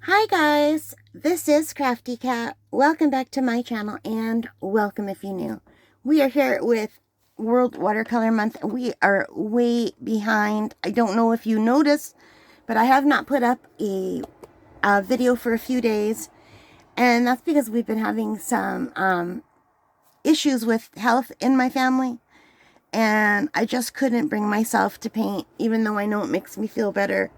Hi guys, this is Crafty Cat. Welcome back to my channel and welcome if you're new. We are here with World Watercolor Month. We are way behind. I don't know if you noticed, but I have not put up a video for a few days, and that's because we've been having some issues with health in my family, and I just couldn't bring myself to paint, even though I know it makes me feel better.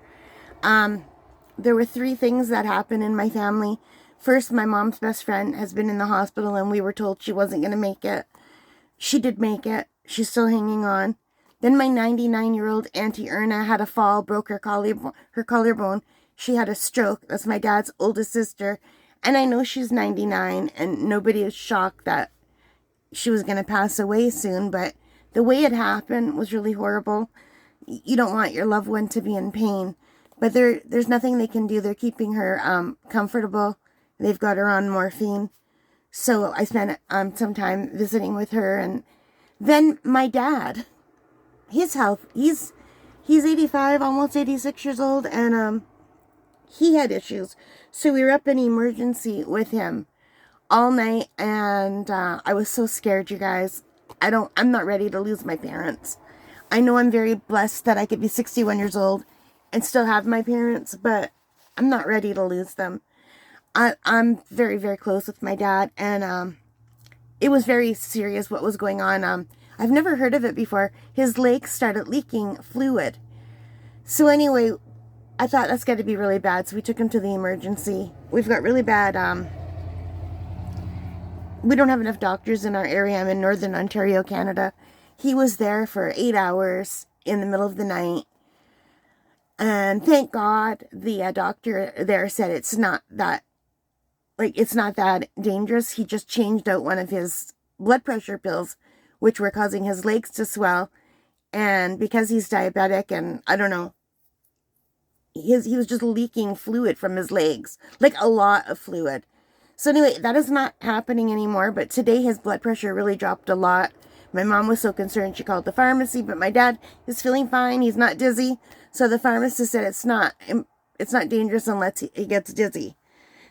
There were three things that happened in my family. First, my mom's best friend has been in the hospital and we were told she wasn't going to make it. She did make it. She's still hanging on. Then my 99-year-old Auntie Erna had a fall, broke her collarbone. She had a stroke. That's my dad's oldest sister. And I know she's 99 and nobody is shocked that she was going to pass away soon, but the way it happened was really horrible. You don't want your loved one to be in pain. But there's nothing they can do. They're keeping her comfortable. They've got her on morphine. So I spent some time visiting with her. And then my dad, his health, he's 85, almost 86 years old. And he had issues. So we were up in emergency with him all night. And I was so scared, you guys. I'm not ready to lose my parents. I know I'm very blessed that I could be 61 years old and still have my parents, but I'm not ready to lose them. I'm very, very close with my dad, and it was very serious what was going on. I've never heard of it before. His legs started leaking fluid. So anyway, I thought that's got to be really bad, so we took him to the emergency. We've got really bad, we don't have enough doctors in our area. I'm in Northern Ontario, Canada. He was there for 8 hours in the middle of the night. And thank God the doctor there said it's not that dangerous. He just changed out one of his blood pressure pills, which were causing his legs to swell. And because he's diabetic and I don't know, he was just leaking fluid from his legs, like a lot of fluid. So anyway, that is not happening anymore. But today his blood pressure really dropped a lot. My mom was so concerned she called the pharmacy, but my dad is feeling fine. He's not dizzy. So the pharmacist said it's not dangerous unless he gets dizzy.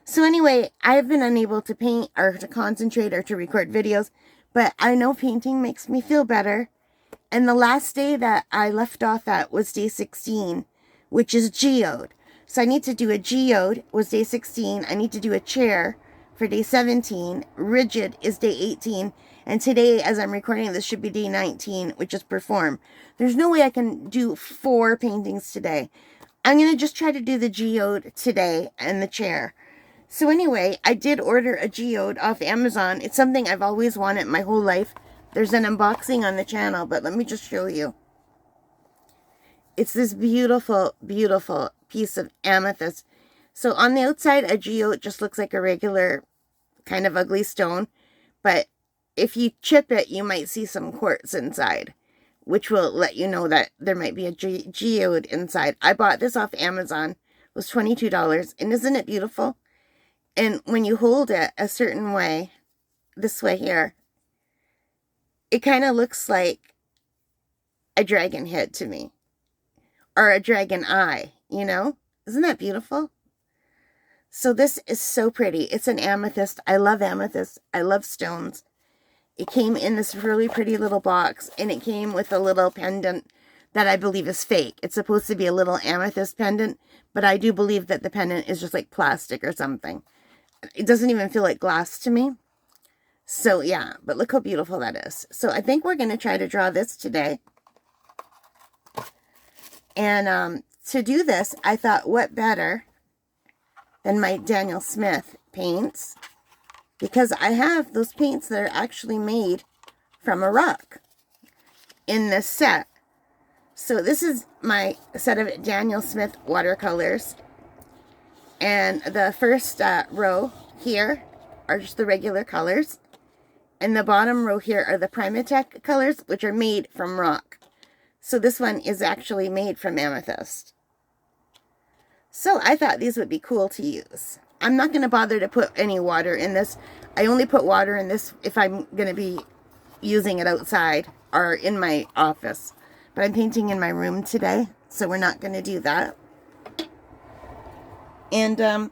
So anyway, I've been unable to paint or to concentrate or to record videos, but I know painting makes me feel better. And the last day that I left off at was day 16, which is geode. So I need to do a geode was day 16. I need to do a chair for day 17. Rigid is day 18. And today, as I'm recording, this should be day 19, which is perform. There's no way I can do 4 paintings today. I'm going to just try to do the geode today and the chair. So anyway, I did order a geode off Amazon. It's something I've always wanted my whole life. There's an unboxing on the channel, but let me just show you. It's this beautiful, beautiful piece of amethyst. So on the outside, a geode just looks like a regular kind of ugly stone, but if you chip it, you might see some quartz inside, which will let you know that there might be a geode inside. I bought this off Amazon. It was $22. And isn't it beautiful? And when you hold it a certain way, this way here, it kind of looks like a dragon head to me. Or a dragon eye, you know? Isn't that beautiful? So this is so pretty. It's an amethyst. I love amethyst. I love stones. It came in this really pretty little box, and it came with a little pendant that I believe is fake. It's supposed to be a little amethyst pendant, but I do believe that the pendant is just like plastic or something. It doesn't even feel like glass to me. So yeah, but look how beautiful that is. So I think we're going to try to draw this today. And to do this, I thought, what better than my Daniel Smith paints? Because I have those paints that are actually made from a rock in this set. So this is my set of Daniel Smith watercolors. And the first row here are just the regular colors. And the bottom row here are the Primatek colors, which are made from rock. So this one is actually made from amethyst. So I thought these would be cool to use. I'm not going to bother to put any water in this. I only put water in this if I'm going to be using it outside or in my office. But I'm painting in my room today, so we're not going to do that. And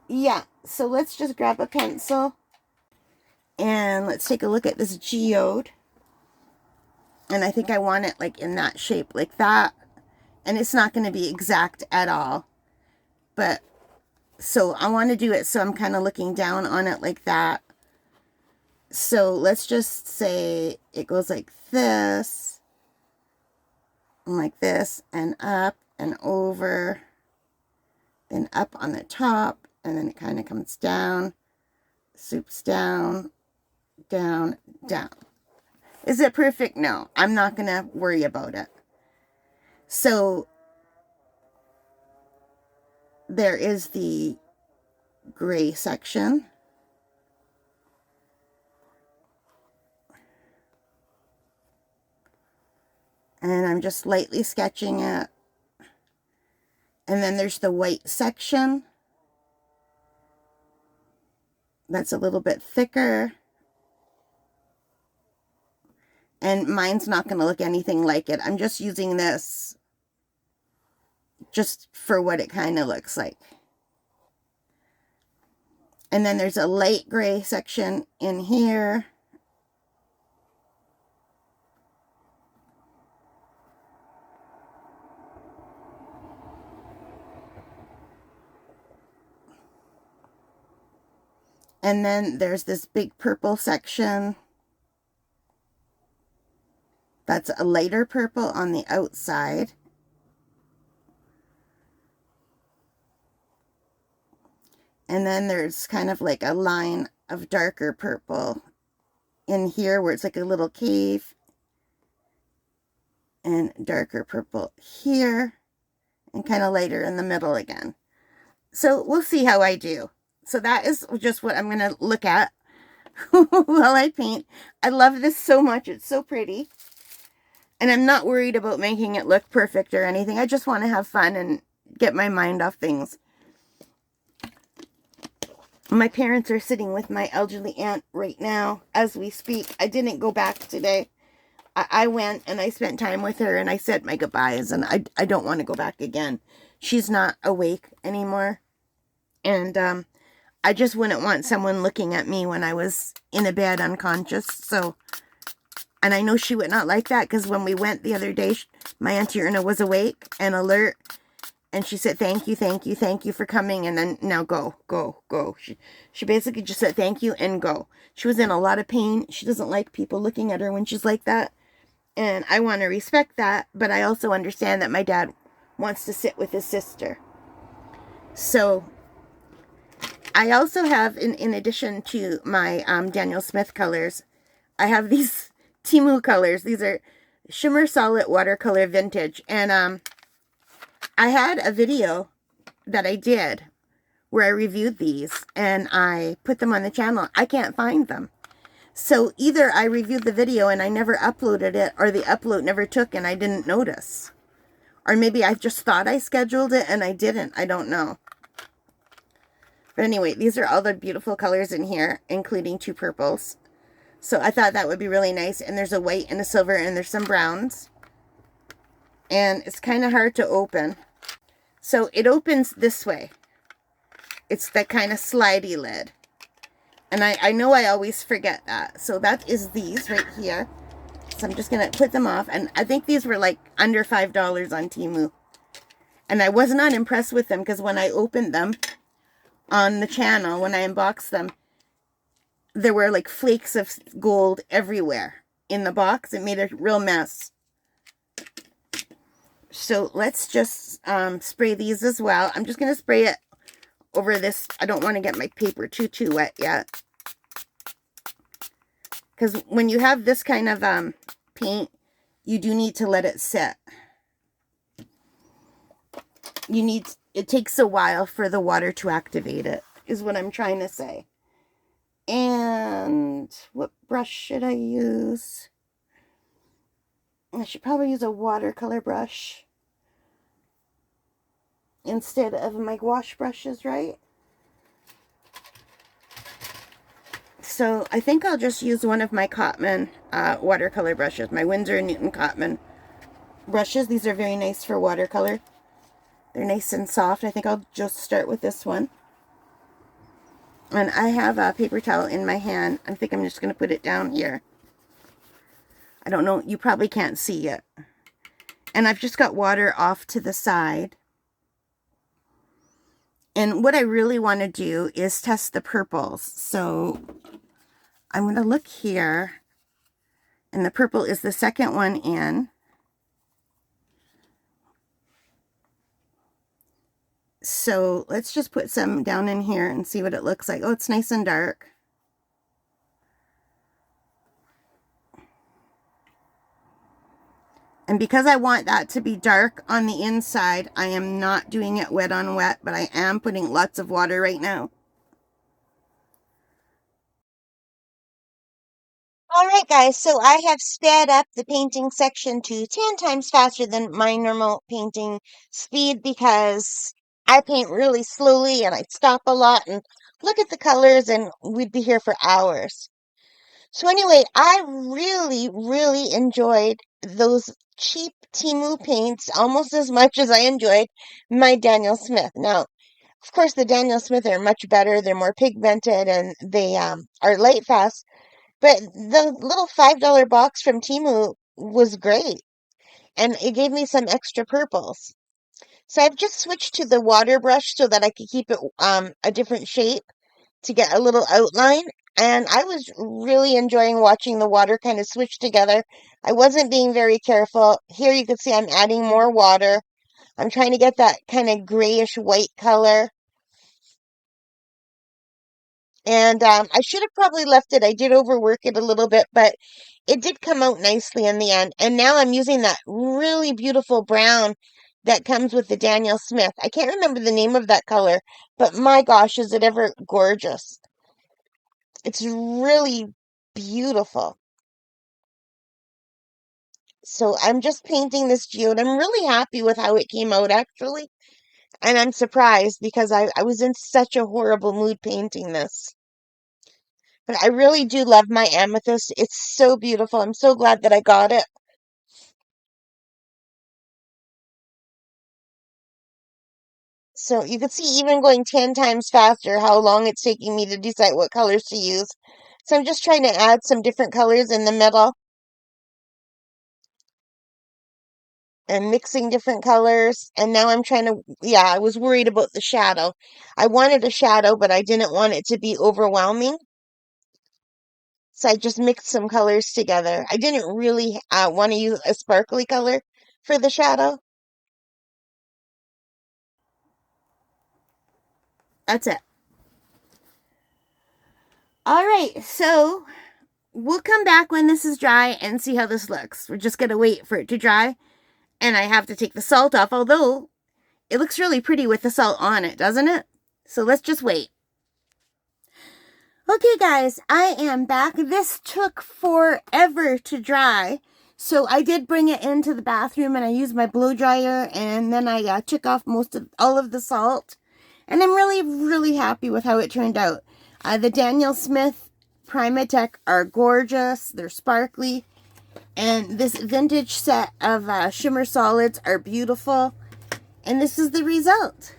yeah, so let's just grab a pencil and let's take a look at this geode. And I think I want it like in that shape, like that. And it's not going to be exact at all. But, so I want to do it so I'm kind of looking down on it like that. So let's just say it goes like this. And like this. And up and over. Then up on the top. And then it kind of comes down. Swoops down. Down. Down. Is it perfect? No. I'm not going to worry about it. So there is the gray section. And I'm just lightly sketching it. And then there's the white section. That's a little bit thicker. And mine's not going to look anything like it. I'm just using this just for what it kind of looks like. And then there's a light gray section in here. And then there's this big purple section. That's a lighter purple on the outside. And then there's kind of like a line of darker purple in here where it's like a little cave. And darker purple here. And kind of lighter in the middle again. So we'll see how I do. So that is just what I'm going to look at while I paint. I love this so much. It's so pretty. And I'm not worried about making it look perfect or anything. I just want to have fun and get my mind off things. My parents are sitting with my elderly aunt right now as we speak. I didn't go back today. I went and I spent time with her and I said my goodbyes, and I don't want to go back again. She's not awake anymore. And I just wouldn't want someone looking at me when I was in a bed unconscious. So, and I know she would not like that, because when we went the other day, my Auntie Erna was awake and alert. And she said, thank you for coming. And then, now go. She basically just said thank you and go. She was in a lot of pain. She doesn't like people looking at her when she's like that. And I want to respect that. But I also understand that my dad wants to sit with his sister. So I also have, in addition to my Daniel Smith colors, I have these Temu colors. These are Shimmer Solid Watercolor Vintage. And I had a video that I did where I reviewed these and I put them on the channel. I can't find them. So either I reviewed the video and I never uploaded it, or the upload never took and I didn't notice. Or maybe I just thought I scheduled it and I didn't. I don't know. But anyway, these are all the beautiful colors in here, including 2 purples. So I thought that would be really nice. And there's a white and a silver and there's some browns. And it's kind of hard to open. So it opens this way. It's that kind of slidey lid. And I know I always forget that. So that is these right here. So I'm just going to put them off. And I think these were like under $5 on Temu. And I was not impressed with them, because when I opened them on the channel, when I unboxed them, there were like flakes of gold everywhere in the box. It made a real mess. So let's just spray these as well. I'm just going to spray it over this. I don't want to get my paper too wet yet. Because when you have this kind of paint, you do need to let it sit. It takes a while for the water to activate it, is what I'm trying to say. And what brush should I use? I should probably use a watercolor brush instead of my wash brushes, right? So I think I'll just use one of my Cotman watercolor brushes, my Winsor & Newton Cotman brushes. These are very nice for watercolor. They're nice and soft. I think I'll just start with this one. And I have a paper towel in my hand. I think I'm just going to put it down here. I don't know. You probably can't see it. And I've just got water off to the side. And what I really want to do is test the purples. So I'm going to look here. And the purple is the second one in. So let's just put some down in here and see what it looks like. Oh, it's nice and dark. And because I want that to be dark on the inside, I am not doing it wet on wet, but I am putting lots of water right now. All right, guys, so I have sped up the painting section to 10 times faster than my normal painting speed because I paint really slowly and I stop a lot and look at the colors and we'd be here for hours. So anyway, I really, really enjoyed those cheap Temu paints almost as much as I enjoyed my Daniel Smith. Now, of course, the Daniel Smith are much better. They're more pigmented and they are light fast. But the little $5 box from Temu was great. And it gave me some extra purples. So I've just switched to the water brush so that I could keep it a different shape to get a little outline. And I was really enjoying watching the water kind of switch together. I wasn't being very careful. Here you can see I'm adding more water. I'm trying to get that kind of grayish white color. And I should have probably left it. I did overwork it a little bit, but it did come out nicely in the end. And now I'm using that really beautiful brown that comes with the Daniel Smith. I can't remember the name of that color, but my gosh, is it ever gorgeous. It's really beautiful. So I'm just painting this geode. I'm really happy with how it came out, actually. And I'm surprised because I was in such a horrible mood painting this. But I really do love my amethyst. It's so beautiful. I'm so glad that I got it. So you can see even going 10 times faster how long it's taking me to decide what colors to use. So I'm just trying to add some different colors in the middle and mixing different colors. And now I'm trying to, yeah, I was worried about the shadow. I wanted a shadow, but I didn't want it to be overwhelming. So I just mixed some colors together. I didn't really want to use a sparkly color for the shadow. That's it. All right, so we'll come back when this is dry and see how this looks. We're just going to wait for it to dry. And I have to take the salt off, although it looks really pretty with the salt on it, doesn't it? So let's just wait. Okay, guys, I am back. This took forever to dry. So I did bring it into the bathroom and I used my blow dryer and then I took off all of the salt. And I'm really, really happy with how it turned out. The Daniel Smith Primatek are gorgeous. They're sparkly. And this vintage set of shimmer solids are beautiful. And this is the result.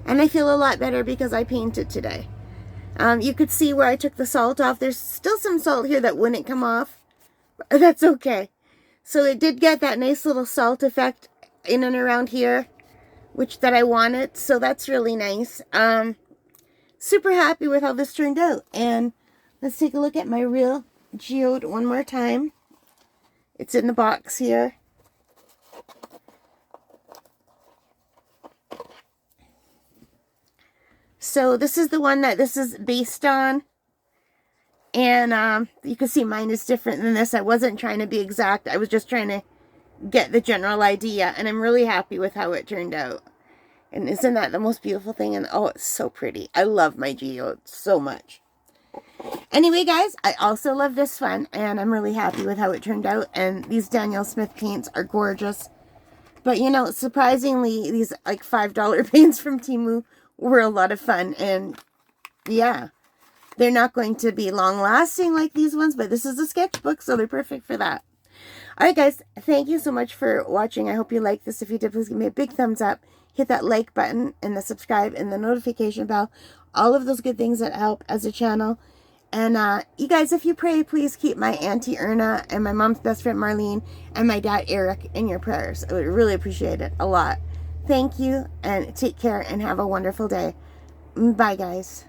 And I feel a lot better because I painted today. You could see where I took the salt off. There's still some salt here that wouldn't come off. But that's okay. So it did get that nice little salt effect in and around here, which that I wanted. So that's really nice. Super happy with how this turned out. And let's take a look at my real geode one more time. It's in the box here. So this is the one that this is based on. And you can see mine is different than this. I wasn't trying to be exact. I was just trying to get the general idea. And I'm really happy with how it turned out. And isn't that the most beautiful thing? And oh, it's so pretty. I love my geode so much. Anyway, guys, I also love this one. And I'm really happy with how it turned out. And these Daniel Smith paints are gorgeous. But, you know, surprisingly, these like $5 paints from Temu were a lot of fun. And, yeah, they're not going to be long-lasting like these ones, but this is a sketchbook, so they're perfect for that. All right, guys, thank you so much for watching. I hope you liked this. If you did, please give me a big thumbs up. Hit that like button and the subscribe and the notification bell. all of those good things that help as a channel. And you guys, if you pray, please keep my Auntie Erna and my mom's best friend Marlene and my dad Eric in your prayers. I would really appreciate it a lot. Thank you, and take care and have a wonderful day. Bye, guys.